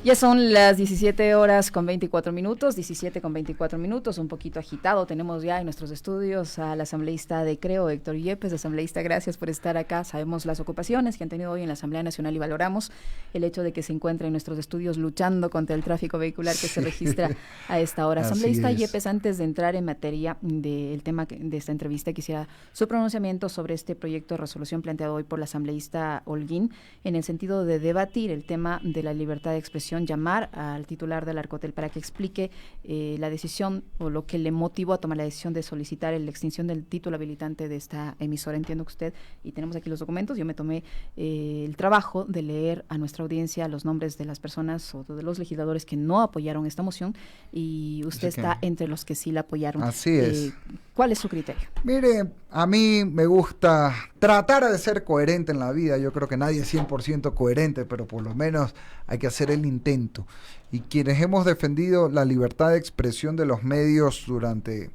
Ya son las 17 horas con 24 minutos, 17 con 24 minutos, un poquito agitado. Tenemos ya en nuestros estudios al asambleísta de Creo, Héctor Yepes. Asambleísta, gracias por estar acá. Sabemos las ocupaciones que han tenido hoy en la Asamblea Nacional y valoramos el hecho de que se encuentra en nuestros estudios luchando contra el tráfico vehicular que se registra a esta hora. Asambleísta Yepes, antes de entrar en materia del tema de esta entrevista, quisiera su pronunciamiento sobre este proyecto de resolución planteado hoy por la asambleísta Holguín en el sentido de debatir el tema de la libertad de expresión, llamar al titular del Arcotel para que explique la decisión o lo que le motivó a tomar la decisión de solicitar la extinción del título habilitante de esta emisora. Entiendo que usted, y tenemos aquí los documentos, yo me tomé el trabajo de leer a nuestra audiencia los nombres de las personas o de los legisladores que no apoyaron esta moción y usted está entre los que sí la apoyaron. Así es. ¿Cuál es su criterio? Mire, a mí me gusta tratar de ser coherente en la vida. Yo creo que nadie es 100% coherente, pero por lo menos hay que hacer el intento. Y quienes hemos defendido la libertad de expresión de los medios durante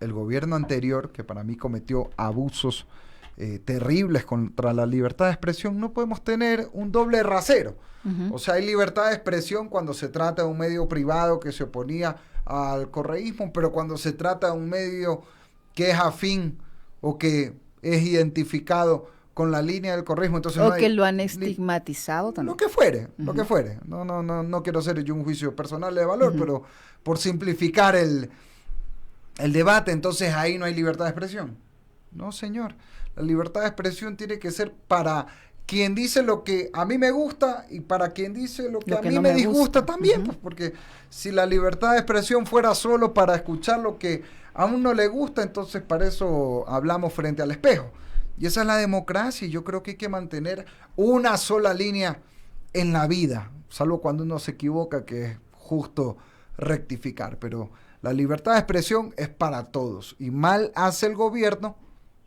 el gobierno anterior, que para mí cometió abusos terribles contra la libertad de expresión, no podemos tener un doble rasero. O sea, hay libertad de expresión cuando se trata de un medio privado que se oponía al correísmo, pero cuando se trata de un medio que es afín o que es identificado con la línea del correísmo, entonces o no que lo han estigmatizado también. Lo que fuere. No quiero hacer yo un juicio personal de valor, pero por simplificar el debate, entonces ahí no hay libertad de expresión. No, señor. La libertad de expresión tiene que ser para quien dice lo que a mí me gusta y para quien dice lo que a mí no me disgusta también, pues, porque si la libertad de expresión fuera solo para escuchar lo que a uno le gusta, entonces para eso hablamos frente al espejo. Y esa es la democracia, y yo creo que hay que mantener una sola línea en la vida, salvo cuando uno se equivoca, que es justo rectificar, pero la libertad de expresión es para todos, y mal hace el gobierno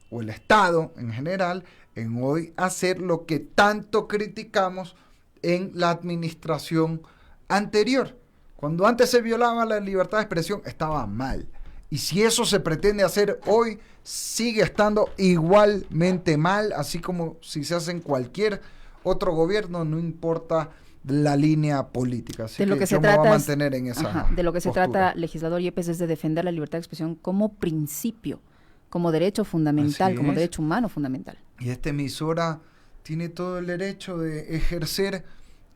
o el Estado en general en hoy hacer lo que tanto criticamos en la administración anterior. Cuando antes se violaba la libertad de expresión, estaba mal. Y si eso se pretende hacer hoy, sigue estando igualmente mal, así como si se hace en cualquier otro gobierno, no importa la línea política. Así de lo que yo se me trata voy a mantener en esa de lo que se postura. trata, legislador Yepes, es de defender la libertad de expresión como principio, como derecho fundamental, como derecho humano fundamental. Y esta emisora tiene todo el derecho de ejercer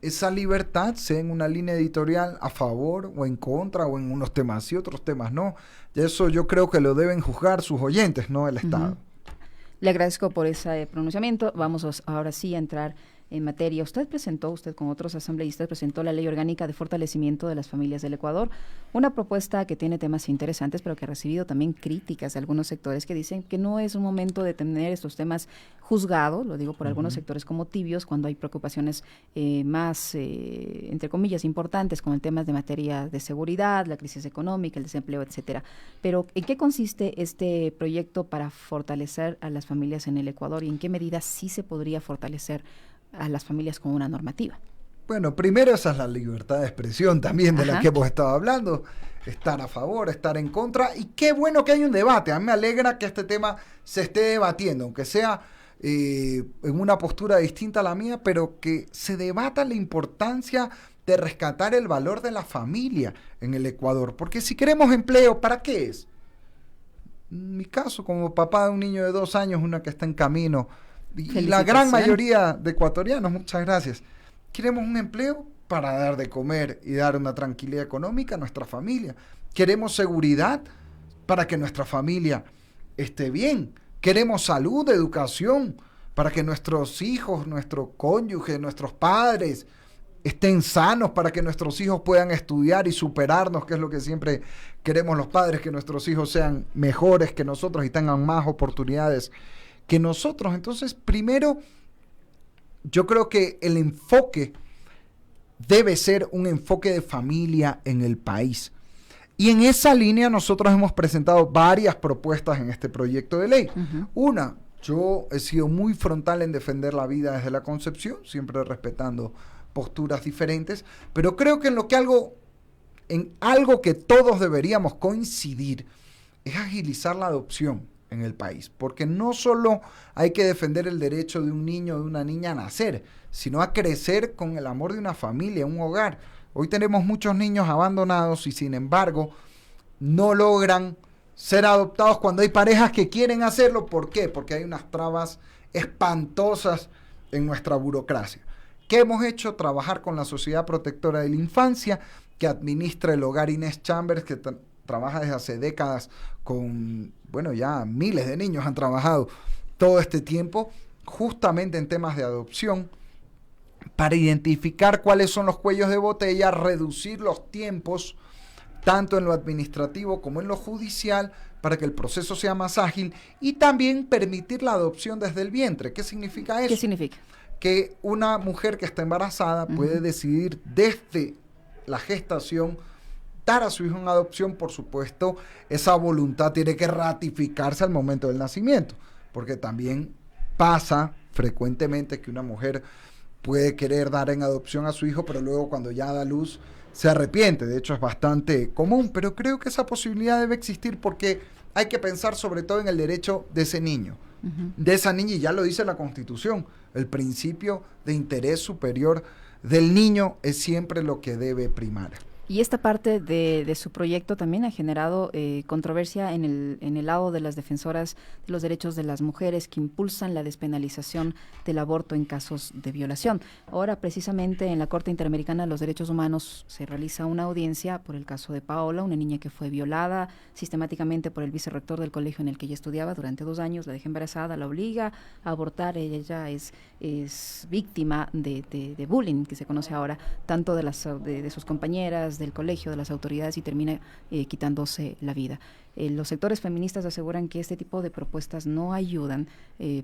esa libertad, sea en una línea editorial a favor o en contra, o en unos temas sí, otros temas no. Y eso yo creo que lo deben juzgar sus oyentes, no el Estado. Le agradezco por ese pronunciamiento. Vamos ahora sí a entrar en materia. Usted con otros asambleístas, presentó la Ley Orgánica de Fortalecimiento de las Familias del Ecuador, una propuesta que tiene temas interesantes, pero que ha recibido también críticas de algunos sectores que dicen que no es un momento de tener estos temas juzgados, lo digo por algunos sectores como tibios, cuando hay preocupaciones más, entre comillas, importantes, como el tema de materia de seguridad, la crisis económica, el desempleo, etcétera. Pero, ¿en qué consiste este proyecto para fortalecer a las familias en el Ecuador y en qué medida sí se podría fortalecer a las familias con una normativa? Bueno, primero esa es la libertad de expresión también de la que hemos estado hablando, estar a favor, estar en contra, y qué bueno que hay un debate. A mí me alegra que este tema se esté debatiendo, aunque sea en una postura distinta a la mía, pero que se debata la importancia de rescatar el valor de la familia en el Ecuador, porque si queremos empleo, ¿para qué es? En mi caso, como papá de un niño de 2 años, una que está en camino, y la gran mayoría de ecuatorianos, muchas gracias, queremos un empleo para dar de comer y dar una tranquilidad económica a nuestra familia. Queremos seguridad para que nuestra familia esté bien. Queremos salud, educación, para que nuestros hijos, nuestro cónyuge, nuestros padres estén sanos, para que nuestros hijos puedan estudiar y superarnos, que es lo que siempre queremos los padres, que nuestros hijos sean mejores que nosotros y tengan más oportunidades que nosotros. Entonces, primero, yo creo que el enfoque debe ser un enfoque de familia en el país. Y en esa línea nosotros hemos presentado varias propuestas en este proyecto de ley. Una, yo he sido muy frontal en defender la vida desde la concepción, siempre respetando posturas diferentes, pero creo que en algo que todos deberíamos coincidir es agilizar la adopción. en el país, porque no solo hay que defender el derecho de un niño o de una niña a nacer, sino a crecer con el amor de una familia, un hogar. Hoy tenemos muchos niños abandonados y sin embargo no logran ser adoptados cuando hay parejas que quieren hacerlo. ¿Por qué? Porque hay unas trabas espantosas en nuestra burocracia. ¿Qué hemos hecho? Trabajar con la Sociedad Protectora de la Infancia, que administra el hogar Inés Chambers, que trabaja desde hace décadas con, bueno, ya miles de niños han trabajado todo este tiempo, justamente en temas de adopción, para identificar cuáles son los cuellos de botella, reducir los tiempos, tanto en lo administrativo como en lo judicial, para que el proceso sea más ágil y también permitir la adopción desde el vientre. ¿Qué significa eso? ¿Qué significa? Que una mujer que está embarazada puede decidir desde la gestación dar a su hijo en adopción. Por supuesto, esa voluntad tiene que ratificarse al momento del nacimiento, porque también pasa frecuentemente que una mujer puede querer dar en adopción a su hijo, pero luego cuando ya da luz se arrepiente. De hecho, es bastante común, pero creo que esa posibilidad debe existir porque hay que pensar sobre todo en el derecho de ese niño, de esa niña, y ya lo dice la Constitución, el principio de interés superior del niño es siempre lo que debe primar. Y esta parte de su proyecto también ha generado controversia en el lado de las defensoras de los derechos de las mujeres que impulsan la despenalización del aborto en casos de violación. Ahora, precisamente, en la Corte Interamericana de los Derechos Humanos se realiza una audiencia por el caso de Paola, una niña que fue violada sistemáticamente por el vicerrector del colegio en el que ella estudiaba durante 2 años, la deja embarazada, la obliga a abortar. Ella es víctima de bullying, que se conoce ahora, tanto de sus compañeras, del colegio, de las autoridades, y termina quitándose la vida. Los sectores feministas aseguran que este tipo de propuestas no ayudan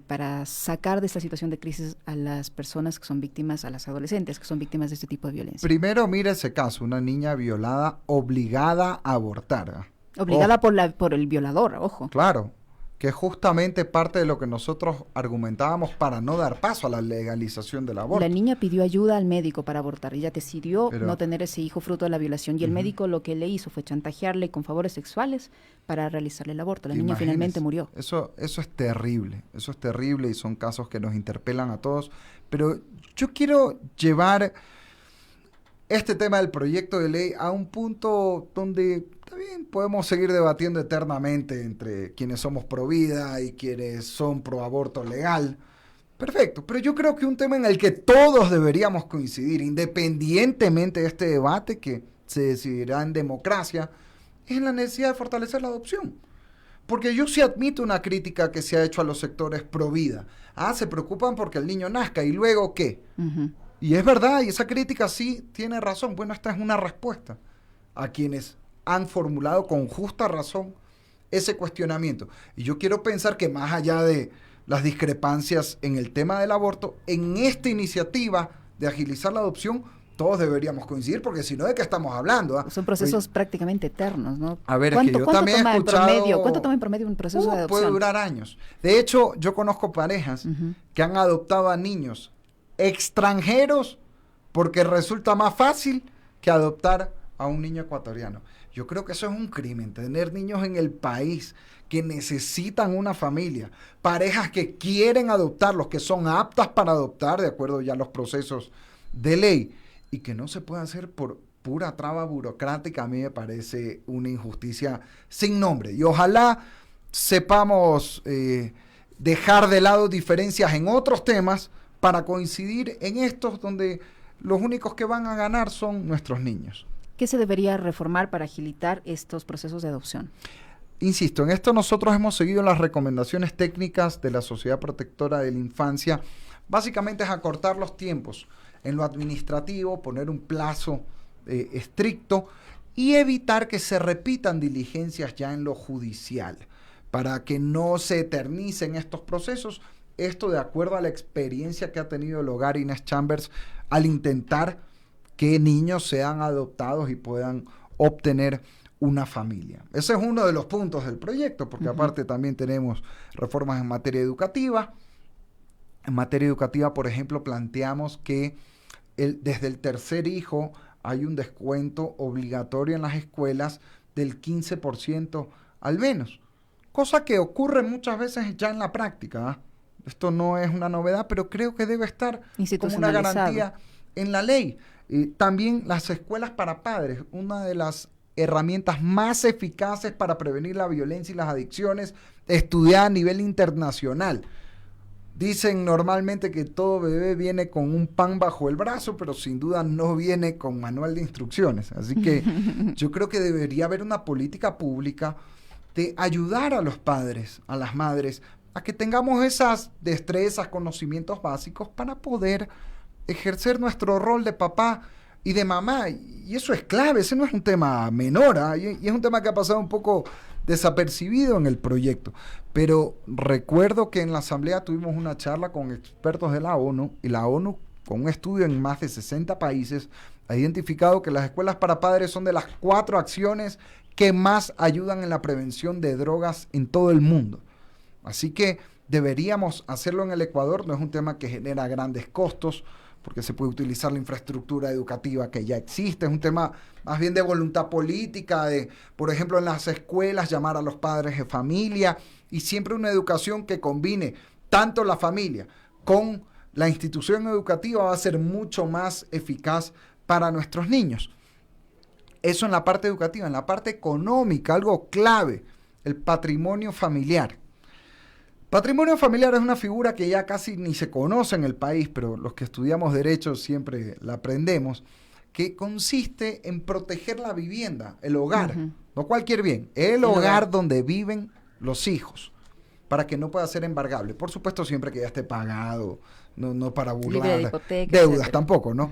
para sacar de esta situación de crisis a las personas que son víctimas, a las adolescentes que son víctimas de este tipo de violencia. Primero, mira ese caso, una niña violada obligada a abortar. Obligada por el violador, ojo. Claro, que es justamente parte de lo que nosotros argumentábamos para no dar paso a la legalización del aborto. La niña pidió ayuda al médico para abortar. Ella decidió no tener ese hijo fruto de la violación, y el médico lo que le hizo fue chantajearle con favores sexuales para realizarle el aborto. La niña finalmente murió. Eso es terrible y son casos que nos interpelan a todos. Pero yo quiero llevar este tema del proyecto de ley a un punto donde también podemos seguir debatiendo eternamente entre quienes somos pro vida y quienes son pro aborto legal. Perfecto, pero yo creo que un tema en el que todos deberíamos coincidir, independientemente de este debate que se decidirá en democracia, es la necesidad de fortalecer la adopción. Porque yo sí admito una crítica que se ha hecho a los sectores pro vida. Se preocupan porque el niño nazca, ¿y luego qué? Y es verdad, y esa crítica sí tiene razón. Bueno, esta es una respuesta a quienes han formulado con justa razón ese cuestionamiento. Y yo quiero pensar que más allá de las discrepancias en el tema del aborto, en esta iniciativa de agilizar la adopción, todos deberíamos coincidir, porque si no, ¿de qué estamos hablando? Son procesos prácticamente eternos, ¿no? A ver, es que yo también he escuchado... ¿Cuánto toma en promedio un proceso de adopción? Puede durar años. De hecho, yo conozco parejas que han adoptado a niños extranjeros porque resulta más fácil que adoptar a un niño ecuatoriano. Yo creo que eso es un crimen, tener niños en el país que necesitan una familia, parejas que quieren adoptarlos, que son aptas para adoptar de acuerdo ya a los procesos de ley, y que no se puede hacer por pura traba burocrática. A mí me parece una injusticia sin nombre, y ojalá sepamos dejar de lado diferencias en otros temas para coincidir en estos donde los únicos que van a ganar son nuestros niños. ¿Qué se debería reformar para agilitar estos procesos de adopción? Insisto, en esto nosotros hemos seguido las recomendaciones técnicas de la Sociedad Protectora de la Infancia. Básicamente es acortar los tiempos en lo administrativo, poner un plazo estricto y evitar que se repitan diligencias ya en lo judicial, para que no se eternicen estos procesos. Esto de acuerdo a la experiencia que ha tenido el hogar Inés Chambers al intentar que niños sean adoptados y puedan obtener una familia. Ese es uno de los puntos del proyecto, porque aparte también tenemos reformas en materia educativa. En materia educativa, por ejemplo, planteamos que desde el tercer hijo hay un descuento obligatorio en las escuelas del 15% al menos, cosa que ocurre muchas veces ya en la práctica, ¿ah? Esto no es una novedad, pero creo que debe estar como una garantía en la ley. También las escuelas para padres, una de las herramientas más eficaces para prevenir la violencia y las adicciones, estudiada a nivel internacional. Dicen normalmente que todo bebé viene con un pan bajo el brazo, pero sin duda no viene con manual de instrucciones. Así que yo creo que debería haber una política pública de ayudar a los padres, a las madres, a que tengamos esas destrezas, conocimientos básicos para poder ejercer nuestro rol de papá y de mamá. Y eso es clave, ese no es un tema menor, ¿eh? Y es un tema que ha pasado un poco desapercibido en el proyecto. Pero recuerdo que en la asamblea tuvimos una charla con expertos de la ONU, y la ONU, con un estudio en más de 60 países, ha identificado que las escuelas para padres son de las 4 acciones que más ayudan en la prevención de drogas en todo el mundo. Así que deberíamos hacerlo en el Ecuador. No es un tema que genera grandes costos, porque se puede utilizar la infraestructura educativa que ya existe. Es un tema más bien de voluntad política, de, por ejemplo, en las escuelas llamar a los padres de familia, y siempre una educación que combine tanto la familia con la institución educativa va a ser mucho más eficaz para nuestros niños. Eso en la parte educativa. En la parte económica, algo clave, el patrimonio familiar. Patrimonio familiar es una figura que ya casi ni se conoce en el país, pero los que estudiamos derecho siempre la aprendemos, que consiste en proteger la vivienda, el hogar, no cualquier bien, el hogar donde viven los hijos, para que no pueda ser embargable. Por supuesto, siempre que ya esté pagado, no para burlar hipoteca, deudas etcétera. tampoco, ¿no?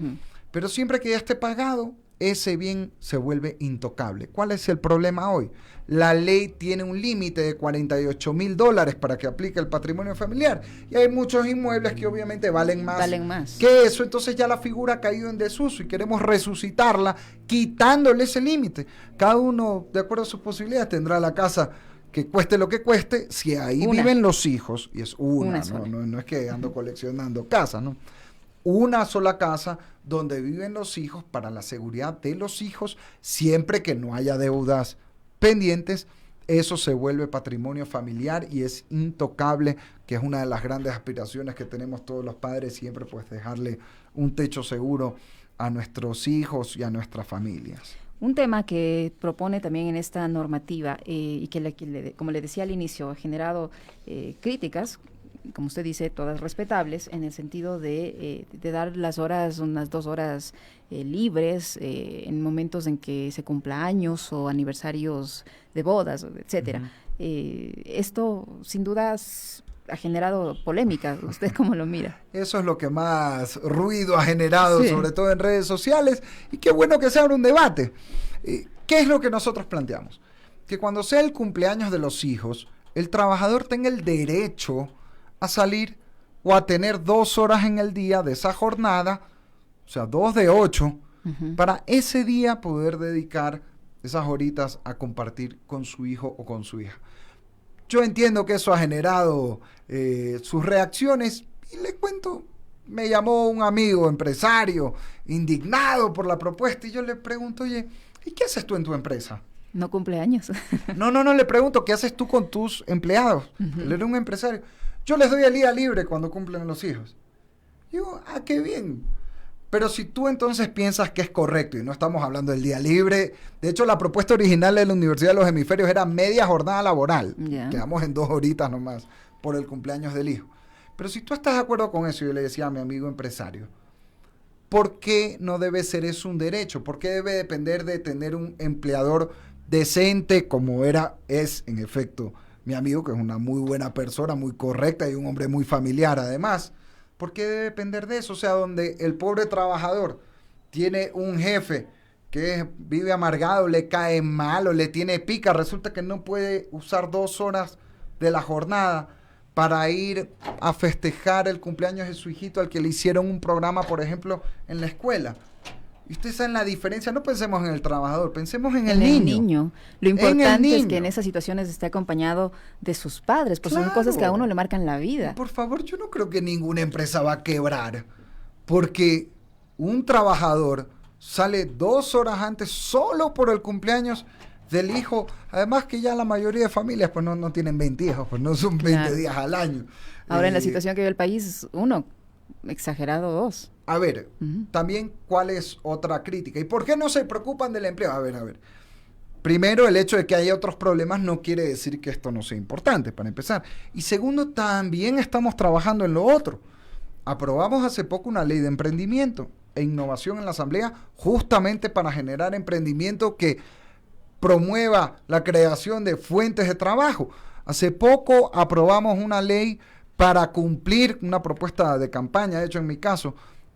Pero siempre que ya esté pagado, ese bien se vuelve intocable. ¿Cuál es el problema hoy? La ley tiene un límite de $48,000 para que aplique el patrimonio familiar. Y hay muchos inmuebles que obviamente valen más que eso. Entonces ya la figura ha caído en desuso y queremos resucitarla quitándole ese límite. Cada uno, de acuerdo a sus posibilidades, tendrá la casa que cueste lo que cueste, si ahí viven los hijos, y es una no es que ando coleccionando casas, ¿no? Una sola casa donde viven los hijos para la seguridad de los hijos, siempre que no haya deudas pendientes. Eso se vuelve patrimonio familiar y es intocable, que es una de las grandes aspiraciones que tenemos todos los padres, siempre pues dejarle un techo seguro a nuestros hijos y a nuestras familias. Un tema que propone también en esta normativa y que, como le decía al inicio, ha generado críticas, como usted dice, todas respetables, en el sentido de dar las horas, unas 2 horas libres en momentos en que se cumpla años o aniversarios de bodas, etcétera. Esto, sin dudas, ha generado polémica. ¿Usted cómo lo mira? Eso es lo que más ruido ha generado, sobre todo en redes sociales, y qué bueno que se abra un debate. ¿Qué es lo que nosotros planteamos? Que cuando sea el cumpleaños de los hijos, el trabajador tenga el derecho a salir o a tener 2 horas en el día de esa jornada, o sea, 2 de 8, para ese día poder dedicar esas horitas a compartir con su hijo o con su hija. Yo entiendo que eso ha generado sus reacciones, y les cuento, me llamó un amigo empresario indignado por la propuesta, y yo le pregunto, oye, ¿y qué haces tú en tu empresa? No cumple años. No, le pregunto, ¿qué haces tú con tus empleados? Él era un empresario. Yo les doy el día libre cuando cumplen los hijos. Digo, qué bien. Pero si tú entonces piensas que es correcto, y no estamos hablando del día libre, de hecho la propuesta original de la Universidad de los Hemisferios era media jornada laboral. Quedamos en 2 horitas nomás por el cumpleaños del hijo. Pero si tú estás de acuerdo con eso, yo le decía a mi amigo empresario, ¿por qué no debe ser eso un derecho? ¿Por qué debe depender de tener un empleador decente como es en efecto mi amigo, que es una muy buena persona, muy correcta y un hombre muy familiar además? ¿Por qué debe depender de eso? O sea, donde el pobre trabajador tiene un jefe que vive amargado, le cae mal o le tiene pica, resulta que no puede usar 2 horas de la jornada para ir a festejar el cumpleaños de su hijito al que le hicieron un programa, por ejemplo, en la escuela. Y ustedes saben la diferencia. No pensemos en el trabajador, pensemos en el niño. Lo importante es que en esas situaciones esté acompañado de sus padres, pues son cosas que a uno le marcan la vida. Y por favor, yo no creo que ninguna empresa va a quebrar porque un trabajador sale 2 horas antes solo por el cumpleaños del hijo. Además que ya la mayoría de familias pues no tienen 20 hijos, pues no son 20 días al año. Ahora en la situación que vive el país, uno, exagerado, dos. A ver, también cuál es otra crítica. ¿Y por qué no se preocupan del empleo? A ver. Primero, el hecho de que haya otros problemas no quiere decir que esto no sea importante, para empezar. Y segundo, también estamos trabajando en lo otro. Aprobamos hace poco una ley de emprendimiento e innovación en la Asamblea justamente para generar emprendimiento que promueva la creación de fuentes de trabajo. Hace poco aprobamos una ley para cumplir una propuesta de campaña, de hecho en mi caso,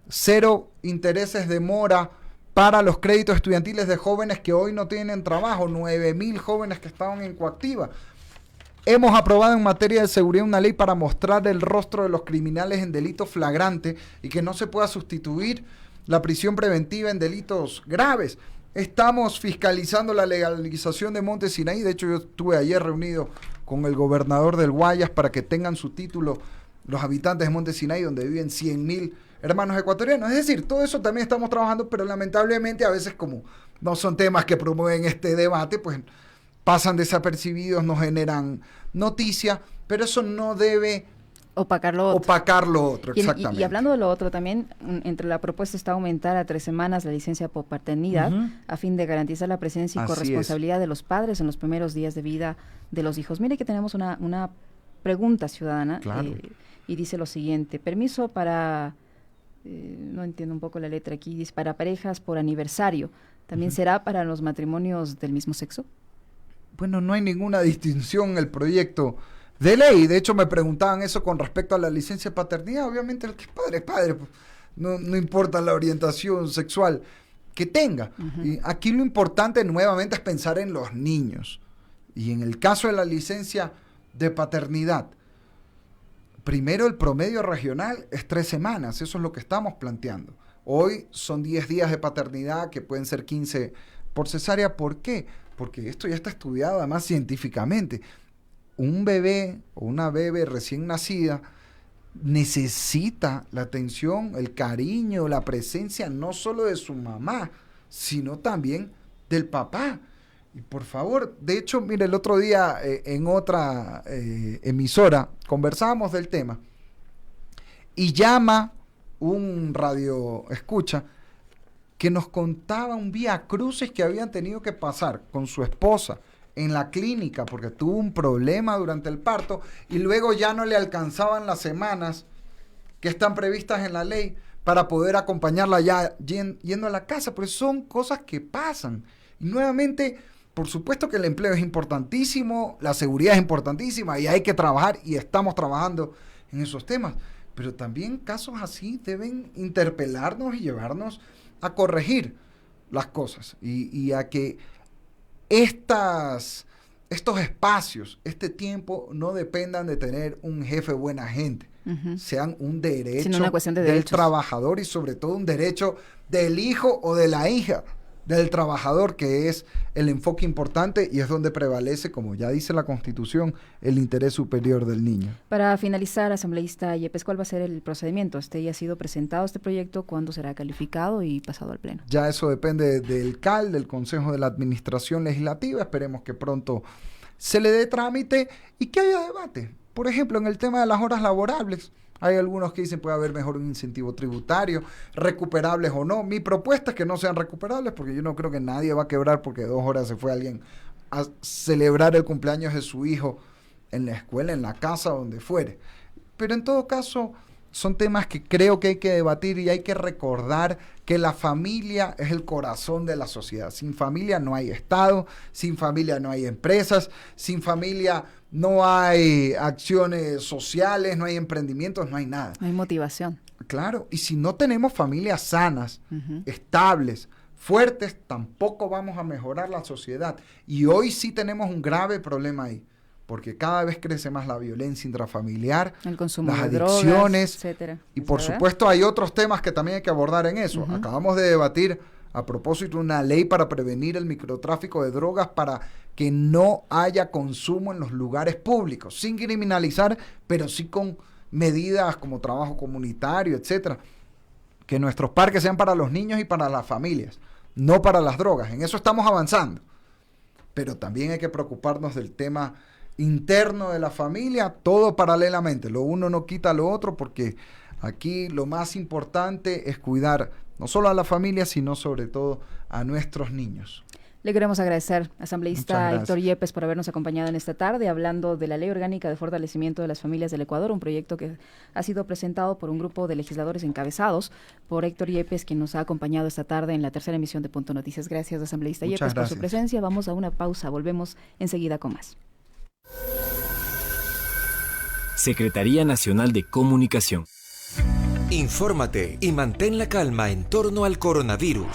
0 intereses de mora para los créditos estudiantiles de jóvenes que hoy no tienen trabajo, 9,000 jóvenes que estaban en coactiva. Hemos aprobado en materia de seguridad una ley para mostrar el rostro de los criminales en delito flagrante y que no se pueda sustituir la prisión preventiva en delitos graves. Estamos fiscalizando la legalización de Monte Sinaí. De hecho, yo estuve ayer reunido con el gobernador del Guayas para que tengan su título los habitantes de Monte Sinaí, donde viven 100,000 hermanos ecuatorianos. Es decir, todo eso también estamos trabajando, pero lamentablemente a veces como no son temas que promueven este debate, pues pasan desapercibidos, no generan noticia, pero eso no debe opacar lo otro, exactamente. Y hablando de lo otro también, entre la propuesta está aumentar a 3 semanas la licencia por paternidad a fin de garantizar la presencia y corresponsabilidad de los padres en los primeros días de vida de los hijos. Mire que tenemos una pregunta ciudadana y dice lo siguiente: permiso para... no entiendo un poco la letra aquí, dice para parejas por aniversario, ¿también será para los matrimonios del mismo sexo? Bueno, no hay ninguna distinción en el proyecto de ley. De hecho, me preguntaban eso con respecto a la licencia de paternidad. Obviamente, el que es padre, pues, no importa la orientación sexual que tenga. Y aquí lo importante nuevamente es pensar en los niños. Y en el caso de la licencia de paternidad, primero, el promedio regional es 3 semanas, eso es lo que estamos planteando. Hoy son 10 días de paternidad, que pueden ser 15 por cesárea. ¿Por qué? Porque esto ya está estudiado además científicamente. Un bebé o una bebé recién nacida necesita la atención, el cariño, la presencia no solo de su mamá, sino también del papá. Y por favor, de hecho, mire, el otro día en otra emisora conversábamos del tema y llama un radio escucha que nos contaba un viacrucis que habían tenido que pasar con su esposa en la clínica porque tuvo un problema durante el parto y luego ya no le alcanzaban las semanas que están previstas en la ley para poder acompañarla ya yendo a la casa, porque son cosas que pasan. Y nuevamente, por supuesto que el empleo es importantísimo, la seguridad es importantísima y hay que trabajar y estamos trabajando en esos temas, pero también casos así deben interpelarnos y llevarnos a corregir las cosas y a que estos espacios, este tiempo no dependan de tener un jefe buena gente, sean un derecho del trabajador y sobre todo un derecho del hijo o de la hija del trabajador, que es el enfoque importante y es donde prevalece, como ya dice la Constitución, el interés superior del niño. Para finalizar, asambleísta Yepes, ¿cuál va a ser el procedimiento? Ya ha sido presentado este proyecto, ¿cuándo será calificado y pasado al Pleno? Ya eso depende del CAL, del Consejo de la Administración Legislativa. Esperemos que pronto se le dé trámite y que haya debate. Por ejemplo, en el tema de las horas laborables, hay algunos que dicen puede haber mejor un incentivo tributario, recuperables o no. Mi propuesta es que no sean recuperables porque yo no creo que nadie va a quebrar porque 2 horas se fue alguien a celebrar el cumpleaños de su hijo en la escuela, en la casa, donde fuere. Pero en todo caso, son temas que creo que hay que debatir y hay que recordar que la familia es el corazón de la sociedad. Sin familia no hay Estado, sin familia no hay empresas, sin familia no hay acciones sociales, no hay emprendimientos, no hay nada. No hay motivación. Claro, y si no tenemos familias sanas, estables, fuertes, tampoco vamos a mejorar la sociedad. Y hoy sí tenemos un grave problema ahí, porque cada vez crece más la violencia intrafamiliar, el consumo las de adicciones, drogas, etcétera. Y por supuesto hay otros temas que también hay que abordar en eso. Acabamos de debatir a propósito de una ley para prevenir el microtráfico de drogas para que no haya consumo en los lugares públicos, sin criminalizar, pero sí con medidas como trabajo comunitario, etcétera. Que nuestros parques sean para los niños y para las familias, no para las drogas. En eso estamos avanzando. pero también hay que preocuparnos del tema interno de la familia, todo paralelamente. Lo uno no quita lo otro, porque aquí lo más importante es cuidar no solo a la familia, sino sobre todo a nuestros niños. Le queremos agradecer, asambleísta Héctor Yepes, por habernos acompañado en esta tarde hablando de la Ley Orgánica de Fortalecimiento de las Familias del Ecuador, un proyecto que ha sido presentado por un grupo de legisladores encabezados por Héctor Yepes, quien nos ha acompañado esta tarde en la tercera emisión de Punto Noticias. Gracias, asambleísta Yepes, por su presencia. Vamos a una pausa, volvemos enseguida con más. Secretaría Nacional de Comunicación. Infórmate y mantén la calma en torno al coronavirus.